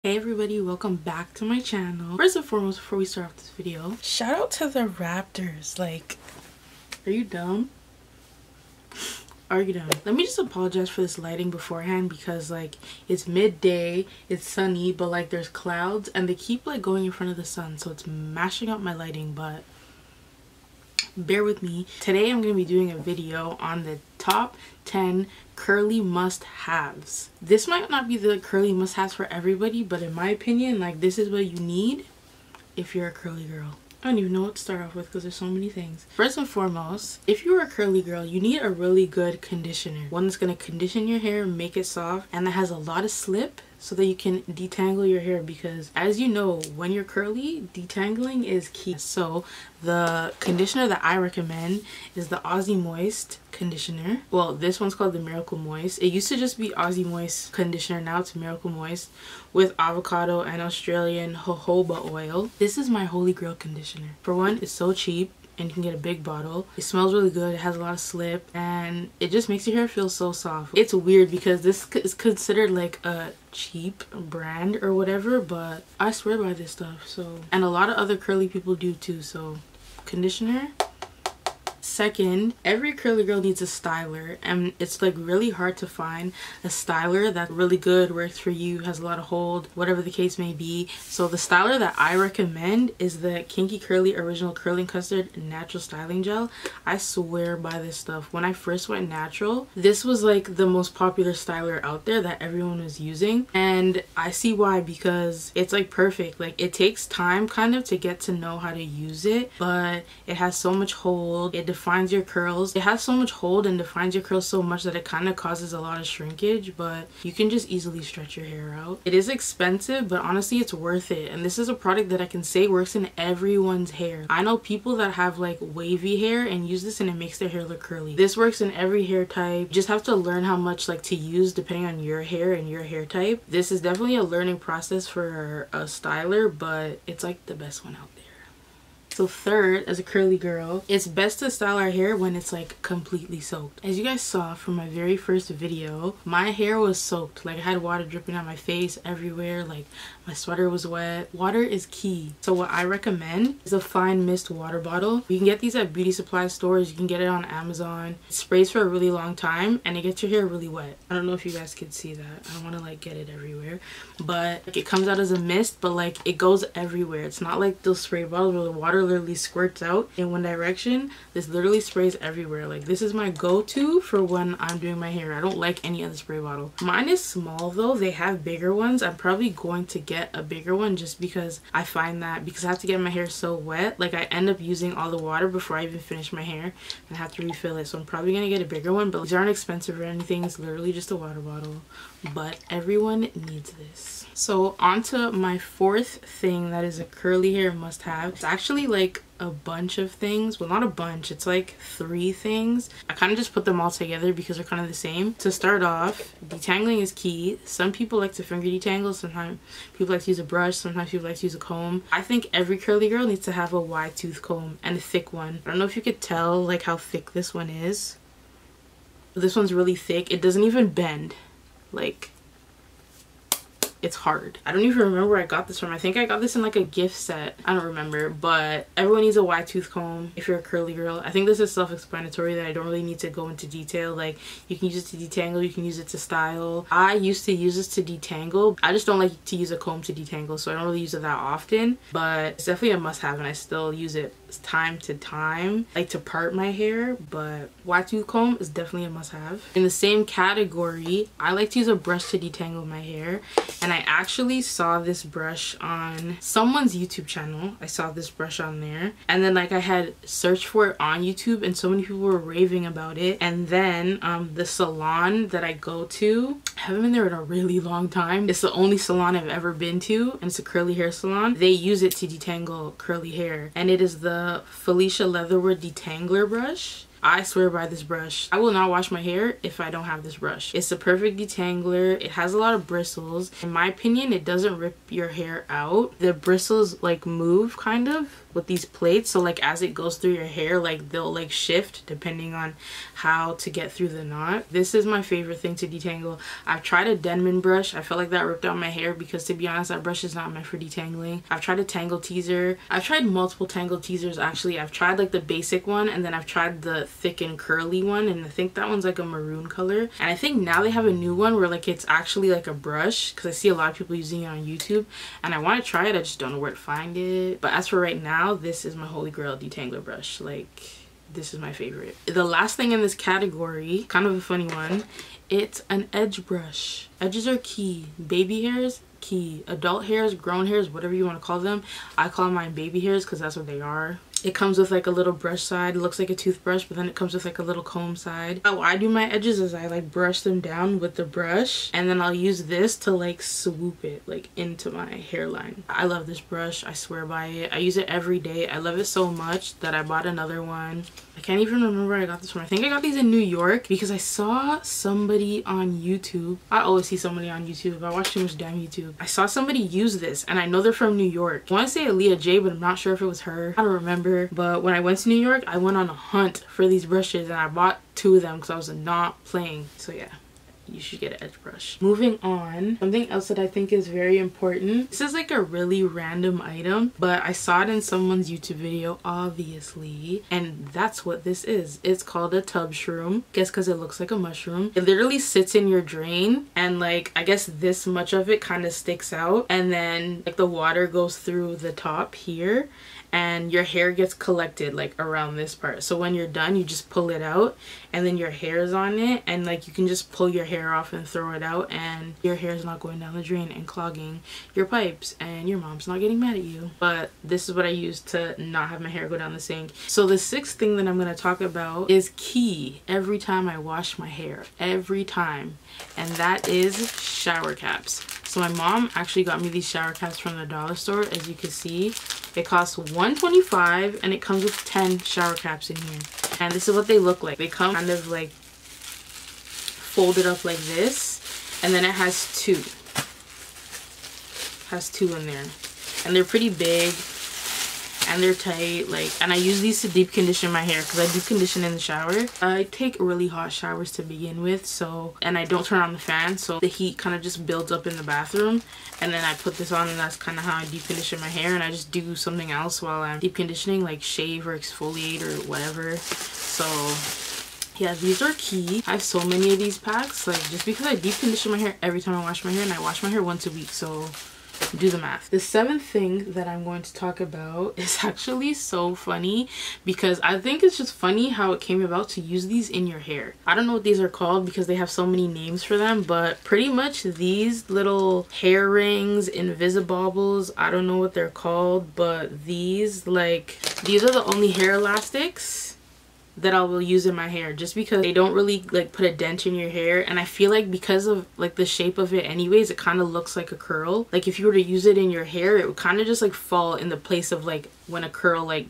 Hey everybody, welcome back to my channel. First and foremost, before we start off this video, shout out to the Raptors. Like, are you dumb? Are you dumb? Let me just apologize for this lighting beforehand because like it's midday, it's sunny, but like there's clouds and they keep like going in front of the sun, so it's mashing up my lighting, but bear with me. Today I'm going to be doing a video on the top 10 curly must-haves. This might not be the curly must-haves for everybody, but in my opinion, like, this is what you need if you're a curly girl. I don't even know what to start off with because there's so many things. First and foremost, if you're a curly girl, you need a really good conditioner. One that's going to condition your hair, make it soft, and that has a lot of slip so that you can detangle your hair, because as you know, when you're curly, detangling is key. So the conditioner that I recommend is the Aussie Moist conditioner. Well, this one's called the Miracle Moist. It used to just be Aussie Moist conditioner, now it's Miracle Moist with avocado and Australian jojoba oil. This is my holy grail conditioner. For one, it's so cheap and you can get a big bottle. It smells really good, it has a lot of slip, and it just makes your hair feel so soft. It's weird because this is considered like a cheap brand or whatever, but I swear by this stuff. So, and a lot of other curly people do too. So conditioner. Second, every curly girl needs a styler, and it's like really hard to find a styler that's really good, works for you, has a lot of hold, whatever the case may be. So the styler that I recommend is the Kinky Curly Original Curling Custard Natural Styling Gel. I swear by this stuff. When I first went natural, this was like the most popular styler out there that everyone was using, and I see why, because it's like perfect. Like, it takes time kind of to get to know how to use it, but it has so much hold. It defines your curls. It has so much hold and defines your curls so much that it kind of causes a lot of shrinkage, but you can just easily stretch your hair out. It is expensive, but honestly it's worth it, and this is a product that I can say works in everyone's hair. I know people that have like wavy hair and use this and it makes their hair look curly. This works in every hair type. You just have to learn how much like to use depending on your hair and your hair type. This is definitely a learning process for a styler, but it's like the best one out there. So third, as a curly girl, it's best to style our hair when it's like completely soaked. As you guys saw from my very first video, my hair was soaked. Like, I had water dripping on my face everywhere, like my sweater was wet. Water is key. So what I recommend is a fine mist water bottle. You can get these at beauty supply stores, you can get it on Amazon. It sprays for a really long time and it gets your hair really wet. I don't know if you guys could see that. I don't want to like get it everywhere, but like, it comes out as a mist, but like it goes everywhere. It's not like those spray bottles where the water literally squirts out in one direction. This literally sprays everywhere. Like, this is my go-to for when I'm doing my hair. I don't like any other spray bottle. Mine is small though. They have bigger ones. I'm probably going to get a bigger one just because I find that because I have to get my hair so wet, like I end up using all the water before I even finish my hair and have to refill it. So I'm probably gonna get a bigger one, but these aren't expensive or anything. It's literally just a water bottle, but everyone needs this. So on to my fourth thing that is a curly hair must-have. It's actually like a bunch of things. Well, not a bunch, it's like 3 things. I kind of just put them all together because they're kind of the same. To start off, detangling is key. Some people like to finger detangle, sometimes people like to use a brush, sometimes people like to use a comb. I think every curly girl needs to have a wide tooth comb, and a thick one. I don't know if you could tell like how thick this one is. This one's really thick. It doesn't even bend. Like, it's hard. I don't even remember where I got this from. I think I got this in like a gift set. I don't remember, but everyone needs a wide tooth comb if you're a curly girl. I think this is self-explanatory that I don't really need to go into detail. Like, you can use it to detangle, you can use it to style. I used to use this to detangle. I just don't like to use a comb to detangle, so I don't really use it that often, but it's definitely a must-have and I still use it time to time, like to part my hair. But wide tooth comb is definitely a must-have. In the same category, I like to use a brush to detangle my hair, and I actually saw this brush on someone's YouTube channel. I saw this brush on there, and then like I had searched for it on YouTube and so many people were raving about it. And then the salon that I go to, I haven't been there in a really long time. It's the only salon I've ever been to, and it's a curly hair salon. They use it to detangle curly hair, and it is the Felicia Leatherwood detangler brush. I swear by this brush. I will not wash my hair if I don't have this brush. It's a perfect detangler. It has a lot of bristles. In my opinion, it doesn't rip your hair out. The bristles like move kind of with these plates, so like as it goes through your hair, like they'll like shift depending on how to get through the knot. This is my favorite thing to detangle. I've tried a Denman brush. I felt like that ripped out my hair because, to be honest, that brush is not meant for detangling. I've tried a Tangle Teezer. I've tried multiple Tangle Teezers actually. I've tried like the basic one, and then I've tried the thick and curly one, and I think that one's like a maroon color. And I think now they have a new one where like it's actually like a brush, because I see a lot of people using it on YouTube, and I want to try it. I just don't know where to find it. But as for right now, this is my holy grail detangler brush. Like, this is my favorite. The last thing in this category, kind of a funny one, it's an edge brush. Edges are key. Baby hairs, key. Adult hairs, grown hairs, whatever you want to call them. I call mine baby hairs because that's what they are. It comes with like a little brush side. It looks like a toothbrush, but then it comes with like a little comb side. How I do my edges is I like brush them down with the brush, and then I'll use this to like swoop it like into my hairline. I love this brush. I swear by it. I use it every day. I love it so much that I bought another one. I can't even remember where I got this one. I think I got these in New York because I saw somebody on YouTube. I always see somebody on YouTube. I watch too much damn YouTube. I saw somebody use this, and I know they're from New York. I want to say Aaliyah J, but I'm not sure if it was her. I don't remember. But when I went to New York, I went on a hunt for these brushes, and I bought 2 of them because I was not playing. So yeah, you should get an edge brush. Moving on, something else that I think is very important. This is like a really random item, but I saw it in someone's YouTube video, obviously, and that's what this is. It's called a tub shroom. Guess because it looks like a mushroom. It literally sits in your drain, and like I guess this much of it kind of sticks out, and then like the water goes through the top here, and your hair gets collected like around this part. So when you're done, you just pull it out, and then your hair is on it, and like you can just pull your hair off and throw it out, and your hair is not going down the drain and clogging your pipes, and your mom's not getting mad at you. But this is what I use to not have my hair go down the sink. So the 6th thing that I'm going to talk about is key every time I wash my hair, every time, and that is shower caps. So my mom actually got me these shower caps from the dollar store. As you can see, it costs $1.25, and it comes with 10 shower caps in here. And this is what they look like. They come kind of like folded up like this, and then it has 2. It has 2 in there, and they're pretty big, and they're tight, like, and I use these to deep condition my hair because I deep condition in the shower. I take really hot showers to begin with, so, and I don't turn on the fan, so the heat kind of just builds up in the bathroom, and then I put this on, and that's kind of how I deep condition my hair. And I just do something else while I'm deep conditioning, like shave or exfoliate or whatever. So yeah, these are key. I have so many of these packs, like, just because I deep condition my hair every time I wash my hair, and I wash my hair once a week, so do the math. The 7th thing that I'm going to talk about is actually so funny, because I think it's just funny how it came about to use these in your hair. I don't know what these are called because they have so many names for them, but pretty much these little hair rings, invisibobbles, I don't know what they're called, but these, like, these are the only hair elastics that I will use in my hair, just because they don't really like put a dent in your hair, and I feel like because of like the shape of it anyways, it kind of looks like a curl. Like if you were to use it in your hair, it would kind of just like fall in the place of like when a curl like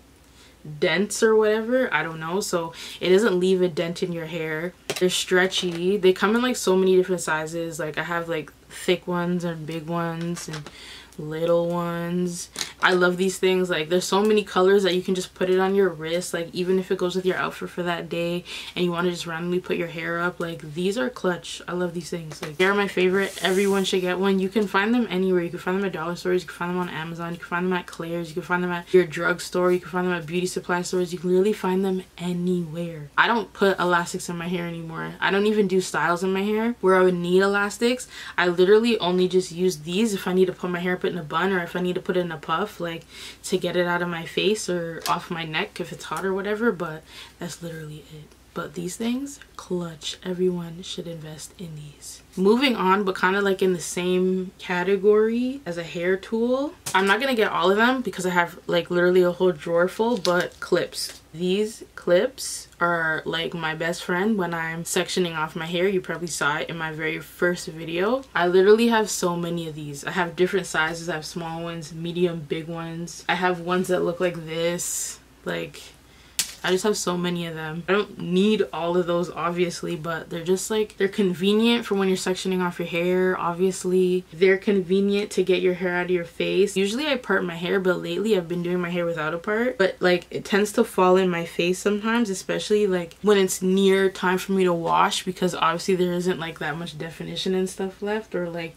dents or whatever, I don't know. So it doesn't leave a dent in your hair. They're stretchy. They come in like so many different sizes. Like I have like thick ones and big ones and little ones. I love these things. Like there's so many colors that you can just put it on your wrist, like even if it goes with your outfit for that day and you want to just randomly put your hair up. Like these are clutch. I love these things. Like they're my favorite. Everyone should get one. You can find them anywhere. You can find them at dollar stores, you can find them on Amazon, you can find them at Claire's, you can find them at your drugstore, you can find them at beauty supply stores. You can literally find them anywhere. I don't put elastics in my hair anymore. I don't even do styles in my hair where I would need elastics. I literally only just use these if I need to put my hair up in a bun, or if I need to put it in a puff, like to get it out of my face or off my neck if it's hot or whatever. But that's literally it. But these things, clutch. Everyone should invest in these. Moving on, but kind of like in the same category as a hair tool, I'm not gonna get all of them because I have like literally a whole drawer full, but clips. These clips are like my best friend when I'm sectioning off my hair. You probably saw it in my very first video. I literally have so many of these. I have different sizes. I have small ones, medium, big ones. I have ones that look like this. Like I just have so many of them. I don't need all of those obviously, but they're just like, they're convenient for when you're sectioning off your hair. Obviously they're convenient to get your hair out of your face. Usually I part my hair, but lately I've been doing my hair without a part, but like it tends to fall in my face sometimes, especially like when it's near time for me to wash, because obviously there isn't like that much definition and stuff left, or like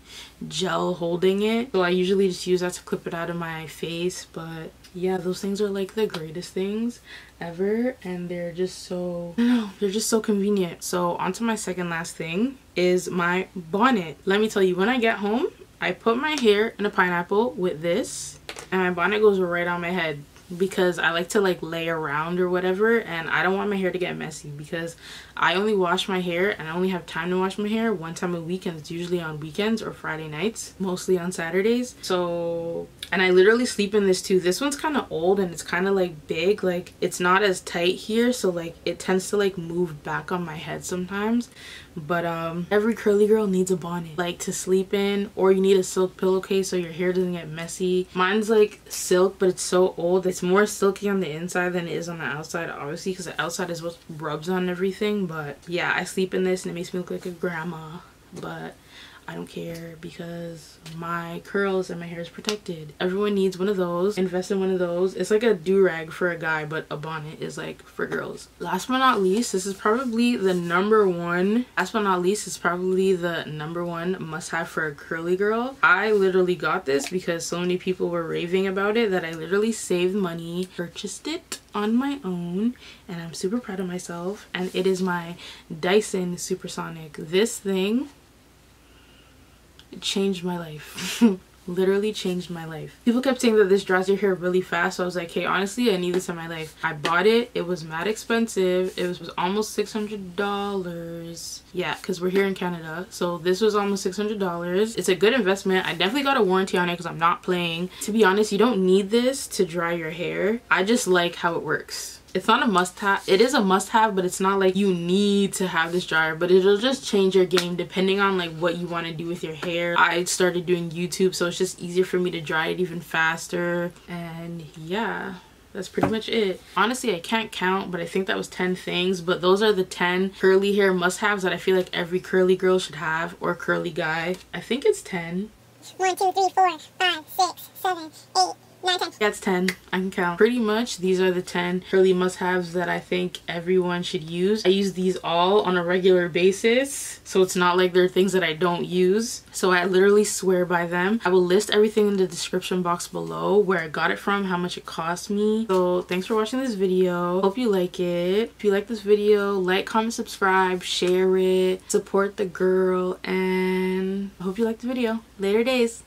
gel holding it. So I usually just use that to clip it out of my face. But yeah, those things are like the greatest things ever, and they're just so, I don't know, they're just so convenient. So on to my second last thing is my bonnet. Let me tell you, when I get home, I put my hair in a pineapple with this, and my bonnet goes right on my head, because I like to like lay around or whatever, and I don't want my hair to get messy, because I only wash my hair and I only have time to wash my hair one time a week, and it's usually on weekends or Friday nights, mostly on Saturdays. So, and I literally sleep in this too. This one's kind of old and it's kind of like big, like it's not as tight here, so like it tends to like move back on my head sometimes. But every curly girl needs a bonnet like to sleep in, or you need a silk pillowcase so your hair doesn't get messy. Mine's like silk, but it's so old, it's more silky on the inside than it is on the outside, obviously, because the outside is what rubs on everything. But yeah, I sleep in this and it makes me look like a grandma, but I don't care because my curls and my hair is protected. Everyone needs one of those. Invest in one of those. It's like a do-rag for a guy, but a bonnet is like for girls. Last but not least, this is probably the number one. Last but not least, is probably the number one must-have for a curly girl. I literally got this because so many people were raving about it that I literally saved money, purchased it on my own, and I'm super proud of myself. And it is my Dyson Supersonic. This thing changed my life. Literally changed my life. People kept saying that this dries your hair really fast, so I was like, hey, honestly, I need this in my life. I bought it. It was mad expensive. It was almost $600. Yeah, because we're here in Canada, so this was almost $600. It's a good investment. I definitely got a warranty on it because I'm not playing. To be honest, you don't need this to dry your hair. I just like how it works. It's not a must-have. It is a must-have, but it's not like you need to have this dryer, but it'll just change your game depending on like what you want to do with your hair. I started doing YouTube, so it's just easier for me to dry it even faster. And yeah, that's pretty much it. Honestly, I can't count, but I think that was 10 things, but those are the 10 curly hair must-haves that I feel like every curly girl should have, or curly guy. I think it's 10. 1, 2, 3, 4, 5, 6, 7, 8, 9, 10. That's 10. I can count. Pretty much these are the 10 curly must-haves that I think everyone should use. I use these all on a regular basis, so it's not like they're things that I don't use. So I literally swear by them. I will list everything in the description box below, where I got it from, how much it cost me. So thanks for watching this video. Hope you like it. If you like this video, like, comment, subscribe, share it, support the girl, and I hope you like the video. Later days.